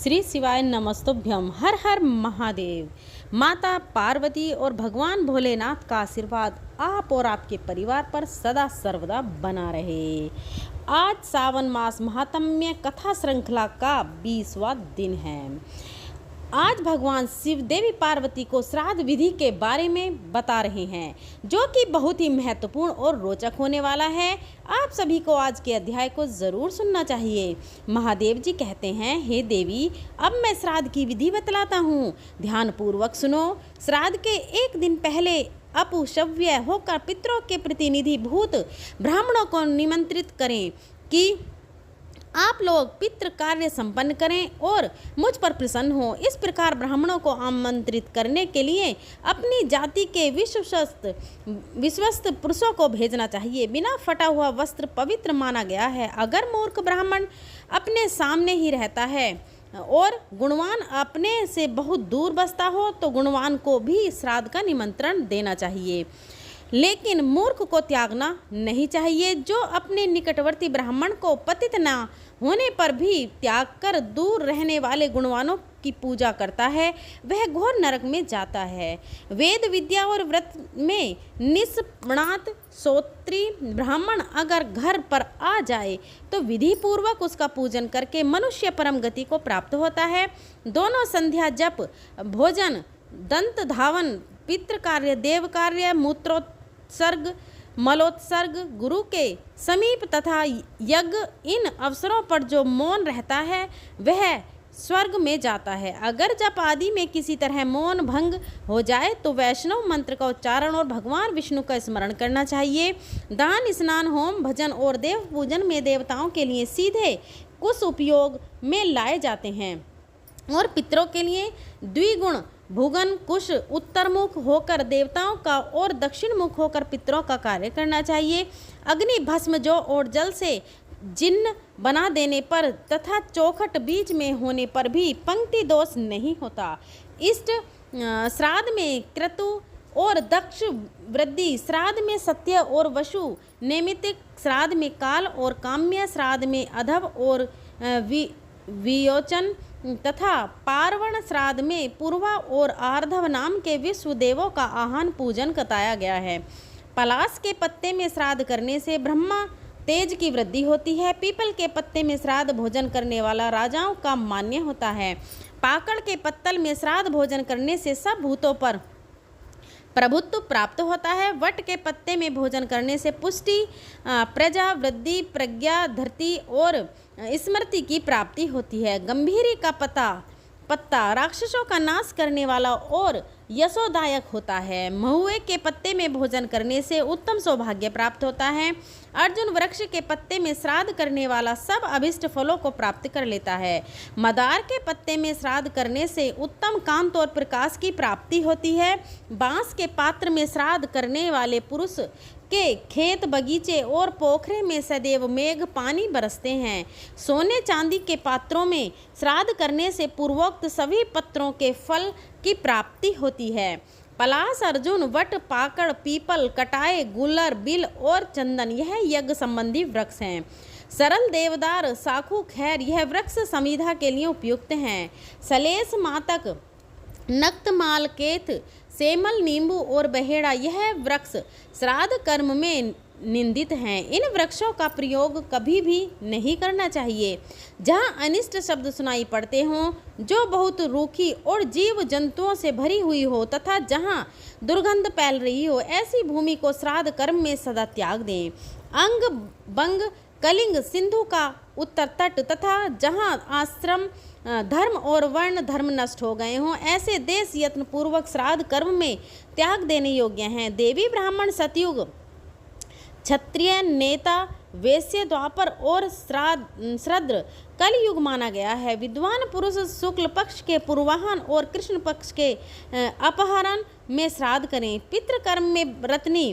श्री शिवाय नमस्तुभ्यम। हर हर महादेव। माता पार्वती और भगवान भोलेनाथ का आशीर्वाद आप और आपके परिवार पर सदा सर्वदा बना रहे। आज सावन मास महात्म्य कथा श्रृंखला का 20वां दिन है। आज भगवान शिव देवी पार्वती को श्राद्ध विधि के बारे में बता रहे हैं, जो कि बहुत ही महत्वपूर्ण और रोचक होने वाला है। आप सभी को आज के अध्याय को जरूर सुनना चाहिए। महादेव जी कहते हैं, हे देवी, अब मैं श्राद्ध की विधि बतलाता हूँ, ध्यान पूर्वक सुनो। श्राद्ध के एक दिन पहले अपशव्य होकर पितरों के प्रतिनिधि भूत ब्राह्मणों को निमंत्रित करें कि आप लोग पितृ कार्य संपन्न करें और मुझ पर प्रसन्न हो। इस प्रकार ब्राह्मणों को आमंत्रित करने के लिए अपनी जाति के विश्वस्त पुरुषों को भेजना चाहिए। बिना फटा हुआ वस्त्र पवित्र माना गया है। अगर मूर्ख ब्राह्मण अपने सामने ही रहता है और गुणवान अपने से बहुत दूर बसता हो तो गुणवान को भी श्राद्ध का निमंत्रण देना चाहिए, लेकिन मूर्ख को त्यागना नहीं चाहिए। जो अपने निकटवर्ती ब्राह्मण को पतित न होने पर भी त्याग कर दूर रहने वाले गुणवानों की पूजा करता है, वह घोर नरक में जाता है। वेद विद्या और व्रत में निष्णात श्रोत्री ब्राह्मण अगर घर पर आ जाए तो विधि पूर्वक उसका पूजन करके मनुष्य परम गति को प्राप्त होता है। दोनों संध्या जप, भोजन, दंत धावन, पितृ कार्य, देव कार्य, मूत्रोत्सर्ग, मलोत्सर्ग, गुरु के समीप तथा यज्ञ, इन अवसरों पर जो मौन रहता है वह स्वर्ग में जाता है। अगर जप आदि में किसी तरह मौन भंग हो जाए तो वैष्णव मंत्र का उच्चारण और भगवान विष्णु का स्मरण करना चाहिए। दान, स्नान, होम, भजन और देव पूजन में देवताओं के लिए सीधे कुछ उपयोग में लाए जाते हैं और पितरों के लिए द्विगुण भुगन कुश उत्तरमुख होकर देवताओं का और दक्षिण मुख होकर पितरों का कार्य करना चाहिए। अग्नि, भस्म, जौ और जल से जिन्न बना देने पर तथा चौखट बीच में होने पर भी पंक्ति दोष नहीं होता। इष्ट श्राद्ध में क्रतु और दक्ष वृद्धि, श्राद्ध में सत्य और वसु, नैमित्तिक श्राद्ध में काल और काम्य, श्राद्ध में अधव और वियोचन तथा पार्वण श्राद्ध में पूर्वा और आर्धव नाम के विश्व देवों का आह्वान पूजन बताया गया है। पलाश के पत्ते में श्राद्ध करने से ब्रह्मा तेज की वृद्धि होती है। पीपल के पत्ते में श्राद्ध भोजन करने वाला राजाओं का मान्य होता है। पाकड़ के पत्तल में श्राद्ध भोजन करने से सब भूतों पर प्रभुत्व प्राप्त होता है। वट के पत्ते में भोजन करने से पुष्टि, प्रजा, वृद्धि, प्रज्ञा, धरती और स्मृति की प्राप्ति होती है। गंभीरी का पत्ता राक्षसों का नाश करने वाला और यशोदायक होता है। महुए के पत्ते में भोजन करने से उत्तम सौभाग्य प्राप्त होता है। अर्जुन वृक्ष के पत्ते में श्राद्ध करने वाला सब अभिष्ट फलों को प्राप्त कर लेता है। मदार के पत्ते में श्राद्ध करने से उत्तम कांत और प्रकाश की प्राप्ति होती है। बांस के पात्र में श्राद्ध करने वाले पुरुष के खेत, बगीचे और पोखरे में सदैव मेघ पानी बरसते हैं। सोने चांदी के पात्रों में श्राद्ध करने से पूर्वोक्त सभी पत्रों के फल की प्राप्ति होती है। पलाश, अर्जुन, वट, पाकड़, पीपल, कटाए, गुलर, बिल और चंदन यह यज्ञ संबंधी वृक्ष हैं। सरल, देवदार, साखू, खैर यह वृक्ष समिधा के लिए उपयुक्त हैं। सलेस, मातक, नक्तमाल, केथ, सेमल, नींबू और बहेड़ा यह वृक्ष श्राद्ध कर्म में निंदित हैं। इन वृक्षों का प्रयोग कभी भी नहीं करना चाहिए जहाँ अनिष्ट शब्द सुनाई पड़ते हों, जो बहुत रूखी और जीव जंतुओं से भरी हुई हो तथा जहाँ दुर्गंध फैल रही हो, ऐसी भूमि को श्राद्ध कर्म में सदा त्याग दें। अंग, बंग, कलिंग, सिंधु का उत्तर तट तथा जहाँ आश्रम धर्म और वर्ण धर्म नष्ट हो गए हों, ऐसे देश यत्न पूर्वक श्राद्ध कर्म में त्याग देने योग्य हैं। देवी, ब्राह्मण, सतयुग, क्षत्रिय, नेता, वैश्य, द्वापर और श्रद्र कलयुग माना गया है। विद्वान पुरुष शुक्ल पक्ष के पूर्वाहन और कृष्ण पक्ष के अपहरण में श्राद्ध करें। पितृकर्म में रत्नी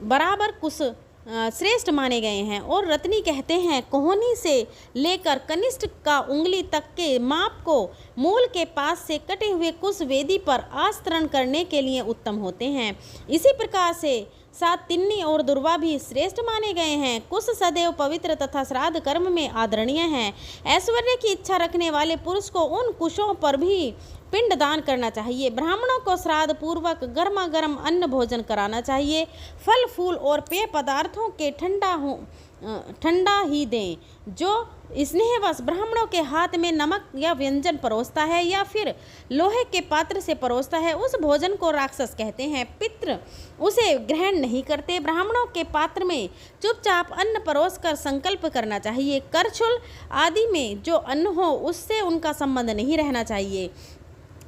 बराबर कुश श्रेष्ठ माने गए हैं। और रत्नी कहते हैं कोहनी से लेकर कनिष्ठ का उंगली तक के माप को मूल के पास से कटे हुए कुश वेदी पर आस्तरण करने के लिए उत्तम होते हैं। इसी प्रकार से सात तिन्नी और दुर्वा भी श्रेष्ठ माने गए हैं। कुश सदैव पवित्र तथा श्राद्ध कर्म में आदरणीय हैं। ऐश्वर्य की इच्छा रखने वाले पुरुष को उन कुशों पर भी पिंड दान करना चाहिए। ब्राह्मणों को श्राद्ध पूर्वक गर्मा गर्म अन्न भोजन कराना चाहिए। फल फूल और पेय पदार्थों के ठंडा ही दें। जो स्नेहवश ब्राह्मणों के हाथ में नमक या व्यंजन परोसता है या फिर लोहे के पात्र से परोसता है, उस भोजन को राक्षस कहते हैं। पितृ उसे ग्रहण नहीं करते। ब्राह्मणों के पात्र में चुपचाप अन्न परोस कर संकल्प करना चाहिए। करछुल आदि में जो अन्न हो उससे उनका संबंध नहीं रहना चाहिए।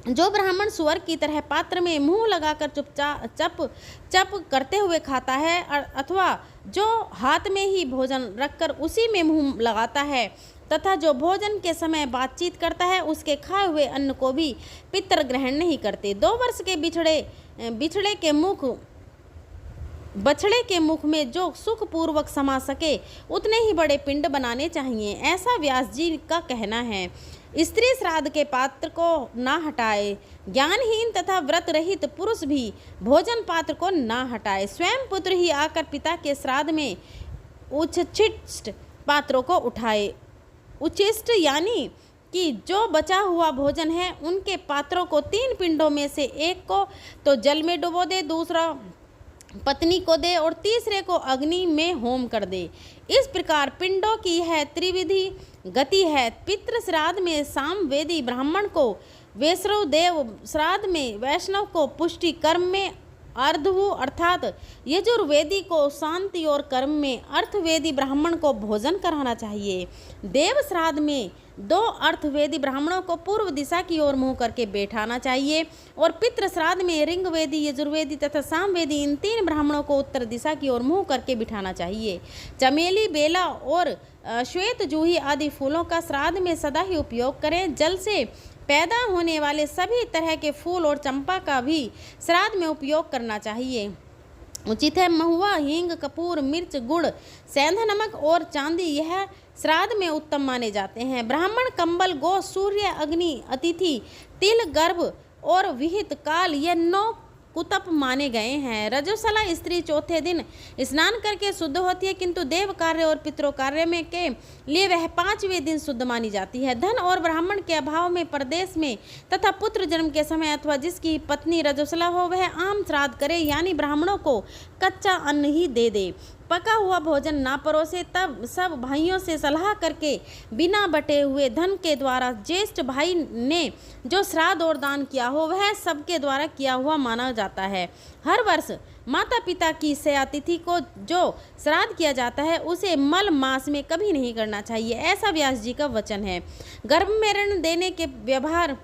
जो ब्राह्मण सुअर की तरह पात्र में मुंह लगाकर चप करते हुए खाता है अथवा जो हाथ में ही भोजन रखकर उसी में मुंह लगाता है तथा जो भोजन के समय बातचीत करता है, उसके खाए हुए अन्न को भी पितर ग्रहण नहीं करते। 2 वर्ष के बछड़े के मुख में जो सुखपूर्वक समा सके उतने ही बड़े पिंड बनाने चाहिए, ऐसा व्यास जी का कहना है। स्त्री श्राद्ध के पात्र को ना हटाए। ज्ञानहीन तथा व्रत रहित पुरुष भी भोजन पात्र को ना हटाए। स्वयं पुत्र ही आकर पिता के श्राद्ध में उच्छिष्ट पात्रों को उठाए। उच्छिष्ट यानी कि जो बचा हुआ भोजन है उनके पात्रों को 3 पिंडों में से एक को तो जल में डुबो दे, दूसरा पत्नी को दे और तीसरे को अग्नि में होम कर दे। इस प्रकार पिंडों की यह त्रिविधि गति है। पितृ श्राद्ध में सामवेदी ब्राह्मण को, वैष्णव देव श्राद्ध में वैष्णव को, पुष्टि कर्म में अर्धवु अर्थात यजुर्वेदी को, शांति और कर्म में अर्थवेदी ब्राह्मण को भोजन कराना चाहिए। देव श्राद्ध में 2 अर्थवेदी ब्राह्मणों को पूर्व दिशा की ओर मुंह करके बैठाना चाहिए और पितृ श्राद्ध में ऋग्वेदी, यजुर्वेदी तथा सामवेदी इन 3 ब्राह्मणों को उत्तर दिशा की ओर मुंह करके बिठाना चाहिए। चमेली, बेला और श्वेत जूही आदि फूलों का श्राद्ध में सदा ही उपयोग करें। जल से पैदा होने वाले सभी तरह के फूल और चंपा का भी श्राद्ध में उपयोग करना चाहिए। उचित है। महुआ, हींग, कपूर, मिर्च, गुड़, सेंधा नमक और चांदी यह श्राद्ध में उत्तम माने जाते हैं। ब्राह्मण, कंबल, गौ, सूर्य, अग्नि, अतिथि, तिल, गर्भ और विहित काल ये 9 कुतप माने गए हैं। रजोसला स्त्री चौथे दिन स्नान करके शुद्ध होती है, किंतु देव कार्य और पितरों कार्य में के लिए वह 5वें दिन शुद्ध मानी जाती है। धन और ब्राह्मण के अभाव में परदेश में तथा पुत्र जन्म के समय अथवा जिसकी पत्नी रजोसला हो वह आम श्राद्ध करे, यानी ब्राह्मणों को कच्चा अन्न ही दे दे, पका हुआ भोजन ना परोसे। तब सब भाइयों से सलाह करके बिना बटे हुए धन के द्वारा ज्येष्ठ भाई ने जो श्राद्ध और दान किया हो वह सबके द्वारा किया हुआ माना जाता है। हर वर्ष माता पिता की शयातिथि को जो श्राद्ध किया जाता है उसे मल मास में कभी नहीं करना चाहिए, ऐसा व्यास जी का वचन है। गर्भ में ऋण देने के व्यवहार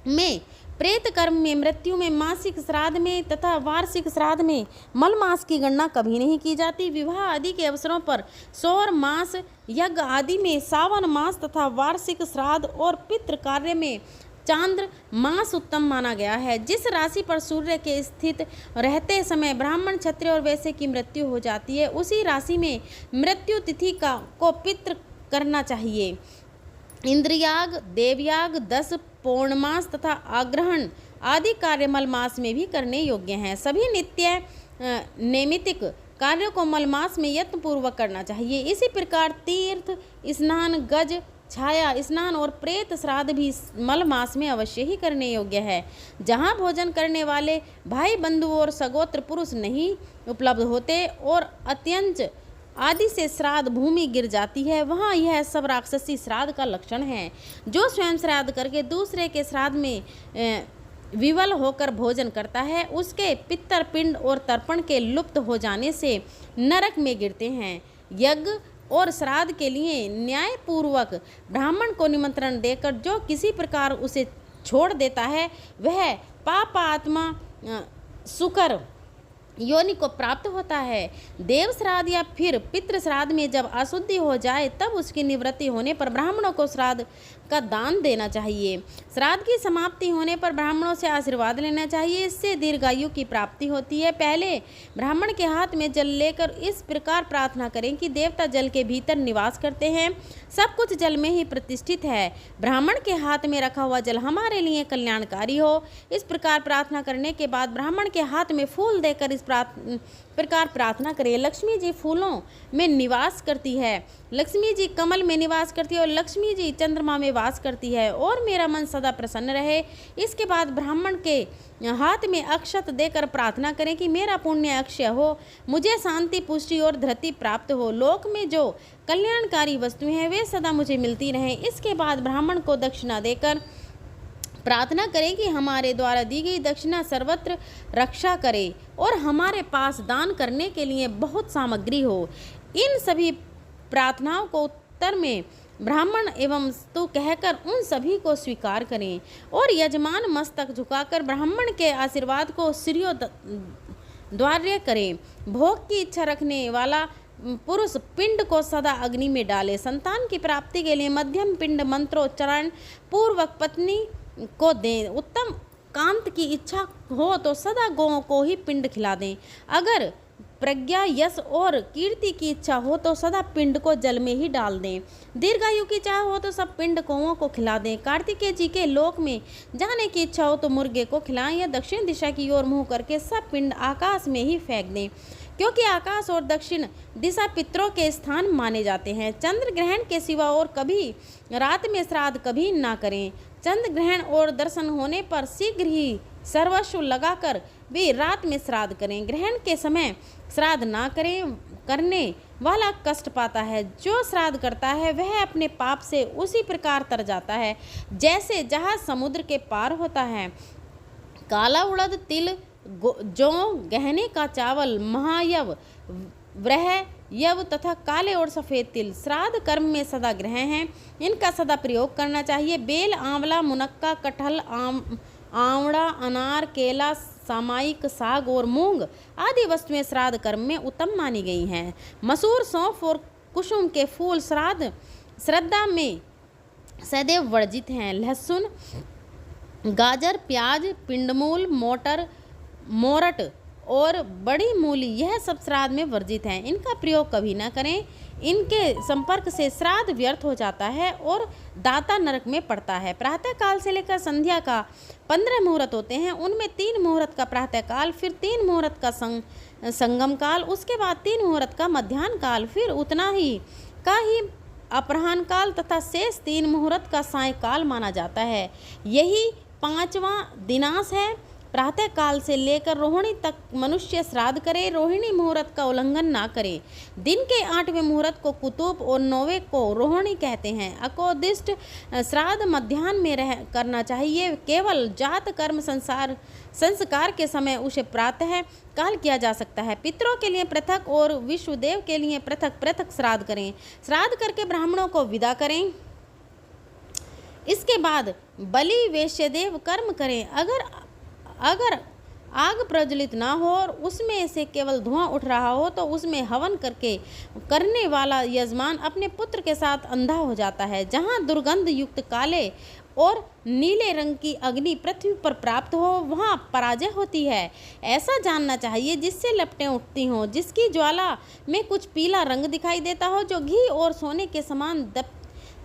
में, प्रेत कर्म में, मृत्यु में, मासिक श्राद्ध में तथा वार्षिक श्राद्ध में मल मास की गणना कभी नहीं की जाती। विवाह आदि के अवसरों पर सौर मास, यज्ञ आदि में सावन मास तथा वार्षिक श्राद्ध और पितृ कार्य में चांद्र मास उत्तम माना गया है। जिस राशि पर सूर्य के स्थित रहते समय ब्राह्मण, क्षत्रिय और वैश्य की मृत्यु हो जाती है उसी राशि में मृत्यु तिथि को पितृ करना चाहिए। इंद्रयाग, देवयाग, 10 पौर्णमास तथा आग्रहण आदि कार्य मल मास में भी करने योग्य हैं। सभी नित्य नैमित्तिक कार्यों को मल मास में यत्नपूर्वक करना चाहिए। इसी प्रकार तीर्थ स्नान, गज छाया स्नान और प्रेत श्राद्ध भी मल मास में अवश्य ही करने योग्य है। जहाँ भोजन करने वाले भाई बंधु और सगोत्र पुरुष नहीं उपलब्ध होते और अत्यंत आदि से श्राद्ध भूमि गिर जाती है, वहाँ यह सब राक्षसी श्राद्ध का लक्षण है। जो स्वयं श्राद्ध करके दूसरे के श्राद्ध में विवल होकर भोजन करता है उसके पितर पिंड और तर्पण के लुप्त हो जाने से नरक में गिरते हैं। यज्ञ और श्राद्ध के लिए न्यायपूर्वक ब्राह्मण को निमंत्रण देकर जो किसी प्रकार उसे छोड़ देता है वह पापात्मा सुकर योनि को प्राप्त होता है। देव श्राद्ध या फिर पितृ श्राद्ध में जब अशुद्धि हो जाए तब उसकी निवृत्ति होने पर ब्राह्मणों को श्राद्ध का दान देना चाहिए। श्राद्ध की समाप्ति होने पर ब्राह्मणों से आशीर्वाद लेना चाहिए, इससे दीर्घायु की प्राप्ति होती है। पहले ब्राह्मण के हाथ में जल लेकर इस प्रकार प्रार्थना करें कि देवता जल के भीतर निवास करते हैं, सब कुछ जल में ही प्रतिष्ठित है, ब्राह्मण के हाथ में रखा हुआ जल हमारे लिए कल्याणकारी हो। इस प्रकार प्रार्थना करने के बाद ब्राह्मण के हाथ में फूल देकर इस प्रकार प्रार्थना करें। लक्ष्मी जी फूलों में निवास करती है, लक्ष्मी जी कमल में निवास करती है और लक्ष्मी जी चंद्रमा में वास करती है और मेरा मन सदा प्रसन्न रहे। इसके बाद ब्राह्मण के हाथ में अक्षत देकर प्रार्थना करें कि मेरा पुण्य अक्षय हो, मुझे शांति, पुष्टि और धृति प्राप्त हो, लोक में जो कल्याणकारी वस्तुएं हैं वे सदा मुझे मिलती रहें। इसके बाद ब्राह्मण को दक्षिणा देकर प्रार्थना करें कि हमारे द्वारा दी गई दक्षिणा सर्वत्र रक्षा करे और हमारे पास दान करने के लिए बहुत सामग्री हो। इन सभी प्रार्थनाओं को उत्तर में ब्राह्मण एवं स्तु कहकर उन सभी को स्वीकार करें और यजमान मस्तक झुकाकर ब्राह्मण के आशीर्वाद को शिरोद्वार्य करें। भोग की इच्छा रखने वाला पुरुष पिंड को सदा अग्नि में डाले। संतान की प्राप्ति के लिए मध्यम पिंड मंत्रोच्चारण पूर्वक पत्नी को दें। उत्तम कांत की इच्छा हो तो सदा गौओं को ही पिंड खिला दें। अगर प्रज्ञा, यश और कीर्ति की इच्छा हो तो सदा पिंड को जल में ही डाल दें। दीर्घायु की चाह हो तो सब पिंड गौओं को खिला दें। कार्तिकेय जी के लोक में जाने की इच्छा हो तो मुर्गे को खिलाएं या दक्षिण दिशा की ओर मुंह करके सब पिंड आकाश में ही फेंक दें, क्योंकि आकाश और दक्षिण दिशा पितरों के स्थान माने जाते हैं। चंद्र ग्रहण के सिवा और कभी रात में श्राद्ध कभी ना करें। चंद्र ग्रहण और दर्शन होने पर शीघ्र ही सर्वस्व लगाकर भी रात में श्राद्ध करें। ग्रहण के समय श्राद्ध ना करें, करने वाला कष्ट पाता है। जो श्राद्ध करता है वह अपने पाप से उसी प्रकार तर जाता है जैसे जहाज समुद्र के पार होता है। काला उड़द, तिल, जौ, गहने का चावल, महायव, व्रह, यव तथा काले और सफ़ेद तिल श्राद्ध कर्म में सदा ग्रह हैं, इनका सदा प्रयोग करना चाहिए। बेल, आंवला, मुनक्का, कटहल, आंवला, अनार, केला, सामायिक, साग और मूंग आदि वस्तुएं श्राद्ध कर्म में उत्तम मानी गई हैं। मसूर, सौंफ और कुसुम के फूल श्रद्धा में सदैव वर्जित हैं। लहसुन, गाजर, प्याज, पिंडमूल, मोरट और बड़ी मूली यह सब श्राद्ध में वर्जित हैं, इनका प्रयोग कभी ना करें। इनके संपर्क से श्राद्ध व्यर्थ हो जाता है और दाता नरक में पड़ता है। प्रातः काल से लेकर संध्या का 15 मुहूर्त होते हैं, उनमें 3 मुहूर्त का प्रातः काल, फिर 3 मुहूर्त का संगम काल, उसके बाद 3 मुहूर्त का मध्याह्न काल, फिर उतना ही अपराह्न काल तथा शेष 3 मुहूर्त का सायंकाल माना जाता है। यही 5वां दिनांश है। प्रातः काल से लेकर रोहिणी तक मनुष्य श्राद्ध करे, रोहिणी मुहूर्त का उल्लंघन ना करे। दिन के 8वें मुहूर्त को कुतुब और 9वें को रोहिणी कहते हैं। अकोदिष्ट श्राद्ध मध्याह्न में करना चाहिए। केवल जात कर्म संस्कार के समय उसे प्रातः काल किया जा सकता है। पितरों के लिए पृथक और विश्वदेव के लिए पृथक पृथक श्राद्ध करें। श्राद्ध करके ब्राह्मणों को विदा करें। इसके बाद बलि वैश्यदेव कर्म करें। अगर आग प्रज्वलित ना हो और उसमें से केवल धुआं उठ रहा हो तो उसमें हवन करने वाला यजमान अपने पुत्र के साथ अंधा हो जाता है। जहाँ दुर्गंध युक्त काले और नीले रंग की अग्नि पृथ्वी पर प्राप्त हो वहाँ पराजय होती है, ऐसा जानना चाहिए। जिससे लपटें उठती हों, जिसकी ज्वाला में कुछ पीला रंग दिखाई देता हो, जो घी और सोने के समान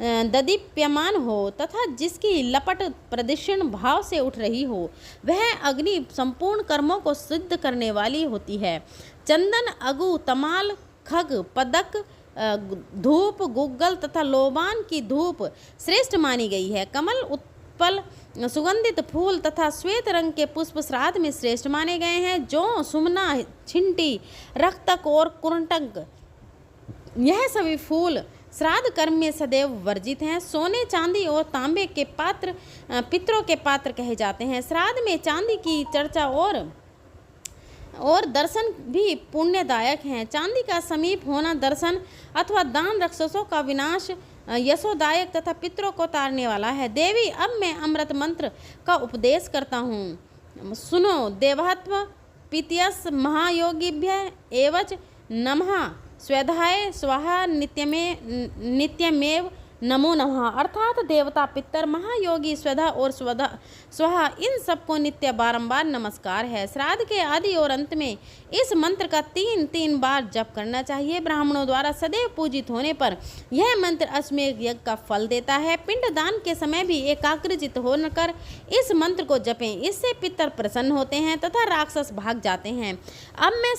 ददीप्यमान हो तथा जिसकी लपट प्रदक्षिण भाव से उठ रही हो, वह अग्नि संपूर्ण कर्मों को सिद्ध करने वाली होती है। चंदन, अगु, तमाल, खग, पदक, धूप, गुग्गल तथा लोबान की धूप श्रेष्ठ मानी गई है। कमल, उत्पल, सुगंधित फूल तथा श्वेत रंग के पुष्प श्राद्ध में श्रेष्ठ माने गए हैं। जौ, सुमना, छिंटी, रक्तक और कुंटक यह सभी फूल श्राद्ध कर्म में सदैव वर्जित हैं। सोने, चांदी और तांबे के पात्र पितरों के पात्र कहे जाते हैं। श्राद्ध में चांदी की चर्चा और दर्शन भी पुण्यदायक हैं। चांदी का समीप होना दर्शन अथवा दान राक्षसों का विनाश यशोदायक तथा पितरों को तारने वाला है। देवी, अब मैं अमृत मंत्र का उपदेश करता हूँ, सुनो। देवत्व पितयस महायोगिभ्य एवच नमः स्वधाय स्वाहा नित्यमेव नमो नमः। अर्थात देवता, पितर, महायोगी, स्वधा और स्वाहा इन सबको नित्य बारंबार नमस्कार है। श्राद्ध के आदि और अंत में इस मंत्र का 3 बार जप करना चाहिए। ब्राह्मणों द्वारा सदैव पूजित होने पर यह मंत्र अश्वमेध यज्ञ का फल देता है। पिंडदान के समय भी एकाग्रचित होकर इस मंत्र को जपें, इससे पितर प्रसन्न होते हैं तथा राक्षस भाग जाते हैं। अब मैं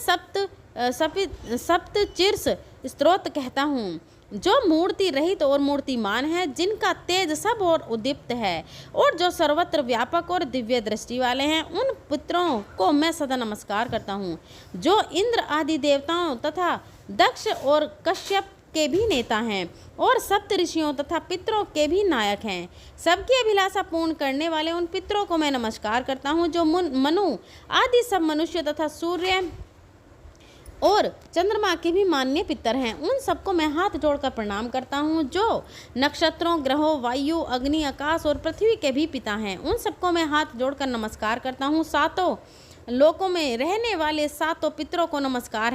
सप्तचिर्स स्तोत्र कहता हूँ, जो मूर्ति रहित और मूर्तिमान है, जिनका तेज सब और उद्दीप्त है और जो सर्वत्र व्यापक और दिव्य दृष्टि वाले हैं, उन पुत्रों को मैं सदा नमस्कार करता हूँ, जो इंद्र आदि देवताओं तथा दक्ष और कश्यप के भी नेता हैं और सप्त ऋषियों तथा पितरों के भी नायक हैं। सबकी अभिलाषा पूर्ण करने वाले उन पितरों को मैं नमस्कार करता हूँ, जो मनु आदि सब मनुष्य तथा सूर्य और चंद्रमा के भी मान्य पितर हैं। उन सबको मैं हाथ जोड़कर प्रणाम करता हूँ, जो नक्षत्रों, ग्रहों, वायु, अग्नि, आकाश और पृथ्वी के भी पिता हैं। उन सबको मैं हाथ जोड़कर नमस्कार करता हूँ। सातों लोकों में रहने वाले सातों पितरों को नमस्कार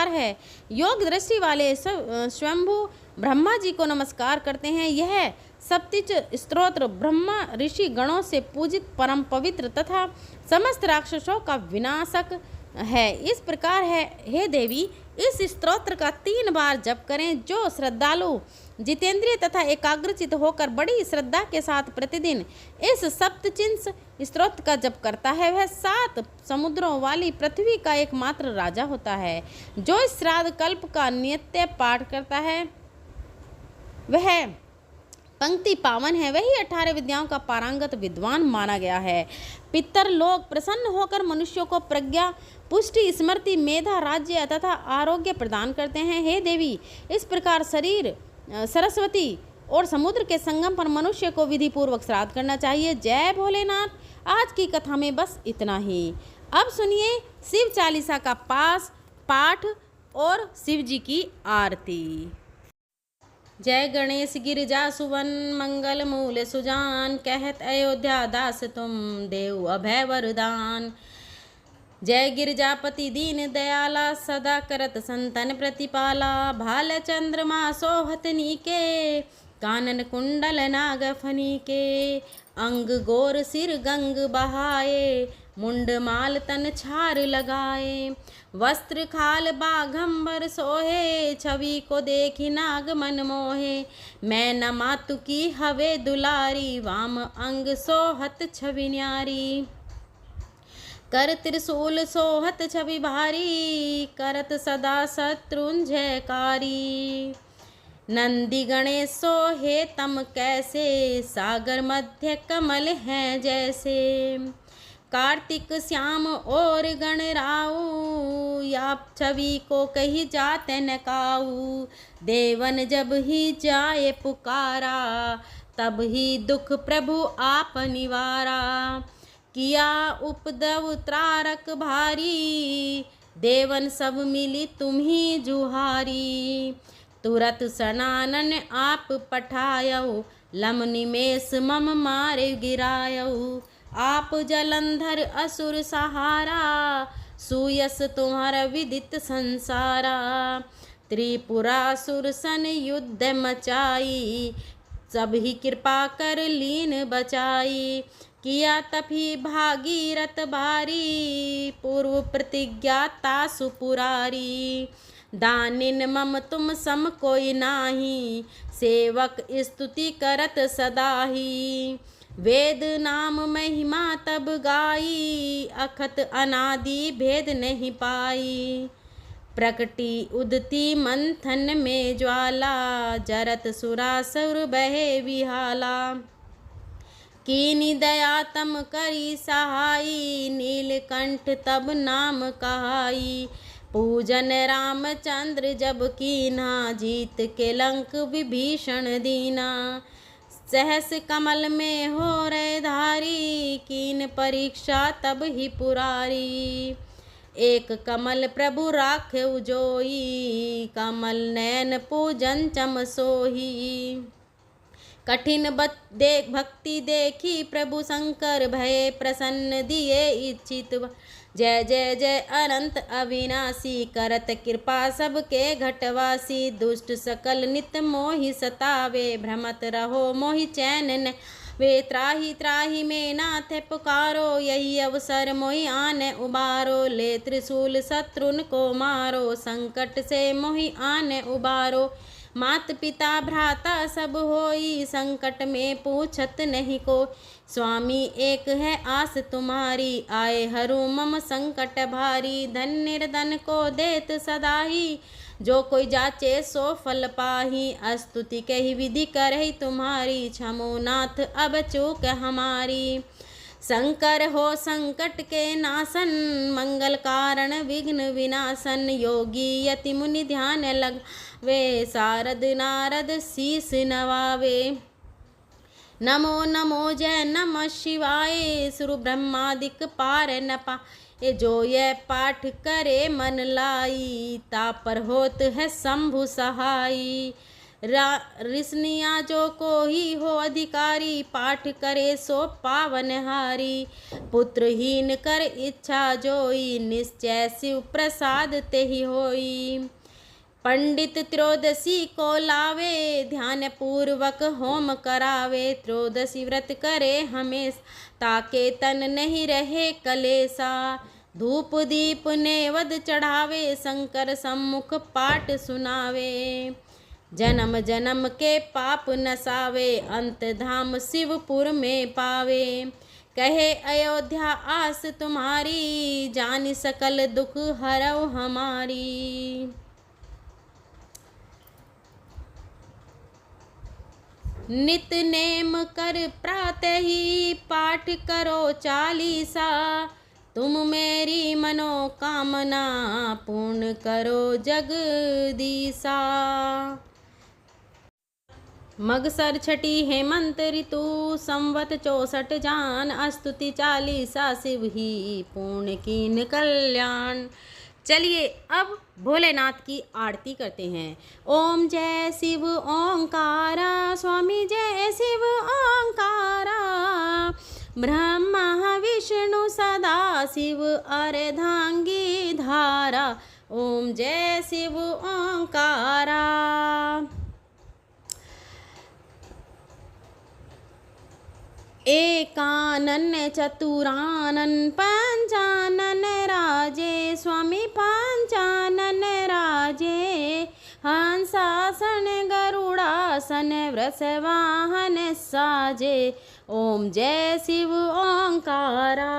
है। योग दृष्टि वाले स्वयंभू ब्रह्मा जी को नमस्कार करते हैं। यह सप्तच स्तोत्र ब्रह्मा ऋषि गणों से पूजित परम पवित्र तथा समस्त राक्षसों का विनाशक है। इस प्रकार है, हे देवी, इस स्तोत्र का 3 बार जप करें। जो श्रद्धालु जितेंद्रिय तथा एकाग्रचित होकर बड़ी श्रद्धा के साथ प्रतिदिन इस सप्तचिंस स्तोत्र का जप करता है, वह 7 समुद्रों वाली पृथ्वी का एकमात्र राजा होता है। जो इस श्राद्ध कल्प का नित्य पाठ करता है, वह पंक्ति पावन है, वही 18 विद्याओं का पारंगत विद्वान माना गया है। पितर लोग प्रसन्न होकर मनुष्यों को प्रज्ञा, पुष्टि, स्मृति, मेधा, राज्य तथा आरोग्य प्रदान करते हैं। हे देवी, इस प्रकार शरीर, सरस्वती और समुद्र के संगम पर मनुष्य को विधि पूर्वक श्राद्ध करना चाहिए। जय भोलेनाथ। आज की कथा में बस इतना ही। अब सुनिए शिव चालीसा का पाठ और शिव जी की आरती। जय गणेश गिरिजा सुवन मंगल मूल सुजान, कहत अयोध्या दास तुम देव अभय वरदान। जय गिरिजापति दीन दयाला, सदा करत संतन प्रतिपाला। भाल चंद्रमा सोहत नीके, कानन कुंडल नाग फनीके। अंग गोर सिर गंग बहाए, मुंड माल तन छार लगाए। वस्त्र खाल बाघंबर सोहे, छवि को देखी नाग मन मोहे। मैं न मातु की हवे दुलारी, वाम अंग सोहत छवि न्यारी। कर त्रिशूल सोहत छवि भारी, करत सदा शत्रुंजयकारी। नंदी गणेश सोहे तम कैसे, सागर मध्य कमल हैं जैसे। कार्तिक श्याम और गणराऊ, या छवि को कही जाते न काऊ। देवन जब ही जाए पुकारा, तब ही दुख प्रभु आप निवारा। किया उपद्रव त्रारक भारी, देवन सब मिली तुम्ही जुहारी। तुरत सनानन आप पठायऊ, लम निमेष मम मारे गिरायऊ। आप जलंधर असुर सहारा, सुयस तुम्हारा विदित संसारा। त्रिपुरासुर सन युद्ध मचाई, सब ही कृपा कर लीन बचाई। किया तभी भागीरथ भारी, पूर्व प्रतिज्ञा तासु पुरारी। दानिन मम तुम सम कोई नाही, सेवक स्तुति करत सदाही। वेद नाम महिमा तब गाई, अखत अनादि भेद नहीं पाई। प्रकटी उदती मंथन में ज्वाला, जरत सुरासुर बहे विहाला। कीनी दया तम करी सहाई, नीलकंठ तब नाम कहाई। पूजन रामचंद्र जब कीना, जीत के लंक विभीषण दीना। सहस कमल में हो रे धारी, कीन परीक्षा तब ही पुरारी। एक कमल प्रभु राखे उजोई, कमल नयन पूजन चम सोही। कठिन देख भक्ति देखी प्रभु शंकर भये प्रसन्न दिए इच्छित जय जय जय अनंत अविनाशी करत कृपा सबके घटवासी दुष्ट सकल नित मोहि सतावे भ्रमत रहो मोहि चैन न वे त्राही त्राही में नाथ पुकारो यही अवसर मोहि आन उबारो ले त्रिशूल शत्रुन को मारो संकट से मोहि आन उबारो मात पिता भ्राता सब होई संकट में पूछत नहीं को स्वामी एक है आस तुम्हारी आए हरू मम संकट भारी धन निर्धन को देत सदाही जो कोई जाचे सो फल पाही स्तुति कही विधि करही तुम्हारी क्षमो नाथ अब चूक हमारी शंकर हो संकट के नासन मंगल कारण विघ्न विनाशन योगी यति मुनि ध्यान लग वे शारद नारद शीस नवावे नमो नमो जय नमः शिवाय सुर ब्रह्मादिक पार न पा ये जो यह पाठ करे मन लाई तापर होत है शंभु सहाई ऋषनिया जो को ही हो अधिकारी पाठ करे सो पावन हारी पुत्रहीन कर इच्छा जोई निश्चय शिव प्रसाद ते ही होई पंडित त्रयोदशी को लावे ध्यान पूर्वक होम करावे त्रयोदशी व्रत करे हमेशा ताके तन नहीं रहे कलेसा धूप दीप नेवद चढ़ावे शंकर सम्मुख पाठ सुनावे जन्म जन्म के पाप नसावे अंत धाम शिवपुर में पावे कहे अयोध्या आस तुम्हारी जान सकल दुख हरव हमारी। नित नेम कर प्रातः ही पाठ करो चालीसा तुम मेरी मनोकामना पूर्ण करो जगदीसा। मगसर छठी हेमंत ऋतु संवत 64 जान स्तुति चालीसा शिव ही पूर्ण कीन कल्याण। चलिए अब भोलेनाथ की आरती करते हैं। ओम जय शिव ओंकारा स्वामी जय शिव ओंकारा ब्रह्मा विष्णु सदा शिव अर्धांगी धारा। ओम जय शिव ओंकारा। एकानन चतुरानन पंचानन राजे स्वामी पंचानन राजे हंसासन गरुड़ासन वृषवाहन साजे। ओम जय शिव ओंकारा।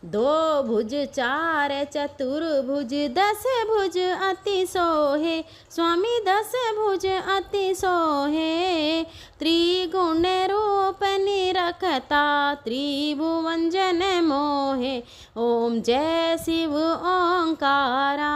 दो भुज चार चतुर्भुज 10 भुज अति सोहे स्वामी 10 भुज अति सोहे त्रिगुण रूप निरखता त्रिभुवन जन मोहे। ओम जय शिव ओंकारा।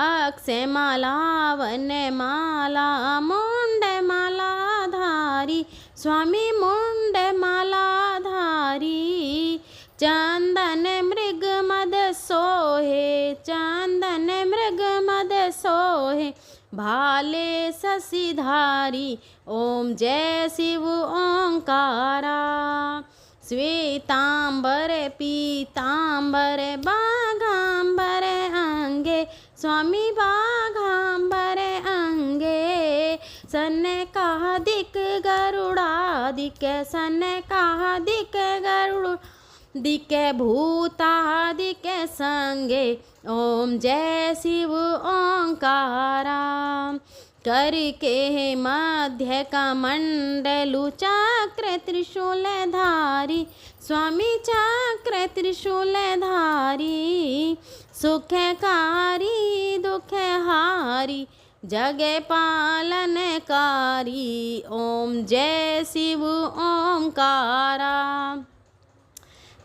अक्षय माला वन माला मुंड माला धारी स्वामी मुंड माला धारी चंदन मृग मद सोहे चंदन मृग मद सोहे भाले शशिधारी। ओम जय शिव ओंकारा। श्वेतांबर पीतांबर बाघांबर अंगे स्वामी बाघांबर अंगे सनकादिक गरुड़ादिक सनकादिक गरुड़ दिके भूतादिक संगे। ओम जय शिव ओंकारा। करके मध्य का मंडलु चक्र त्रिशूल धारी स्वामी चक्र त्रिशूल धारी सुखकारी दुख हारी जगह पालनकारी। ओम जय शिव ओंकारा।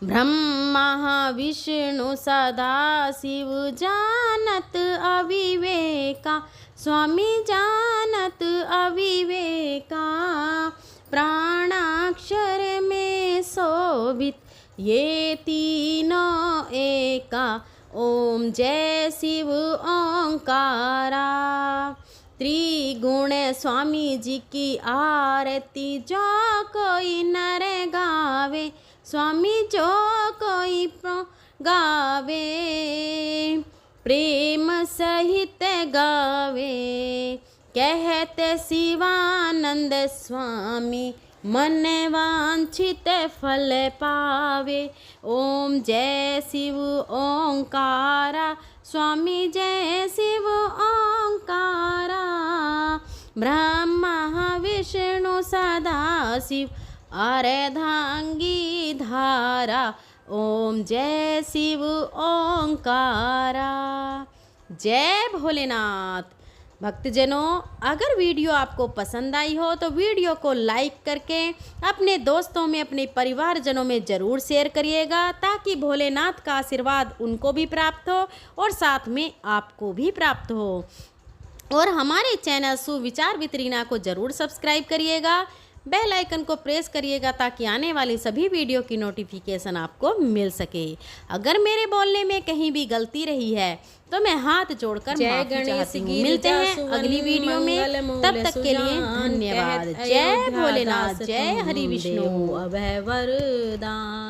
ब्रह्मा विष्णु सदा शिव जानत अविवेका स्वामी जानत अविवेका प्राणाक्षर में शोभित ये तीनों एका। ओम जय शिव ओंकारा। त्रिगुण स्वामी जी की आरती जो कोई नर गावे, स्वामी जो कोई गावे, प्रेम सहित गावे, कहते शिवानंद स्वामी, मन वांछित फल पावे। ओम जय शिव ओंकारा, स्वामी जय शिव ओंकारा, ब्रह्मा विष्णु सदा शिव अर्धांगी धारा। ओम जय शिव ओंकारा। जय भोलेनाथ। भक्तजनों, अगर वीडियो आपको पसंद आई हो तो वीडियो को लाइक करके अपने दोस्तों में, अपने परिवारजनों में ज़रूर शेयर करिएगा, ताकि भोलेनाथ का आशीर्वाद उनको भी प्राप्त हो और साथ में आपको भी प्राप्त हो। और हमारे चैनल सुविचार विद रीना को ज़रूर सब्सक्राइब करिएगा, बेल आइकन को प्रेस करिएगा, ताकि आने वाली सभी वीडियो की नोटिफिकेशन आपको मिल सके। अगर मेरे बोलने में कहीं भी गलती रही है तो मैं हाथ जोड़कर माफी चाहती हूँ। मिलते हैं अगली वीडियो में, तब तक के लिए धन्यवाद। जय भोलेनाथ, जय हरि विष्णु। अभय वरदान।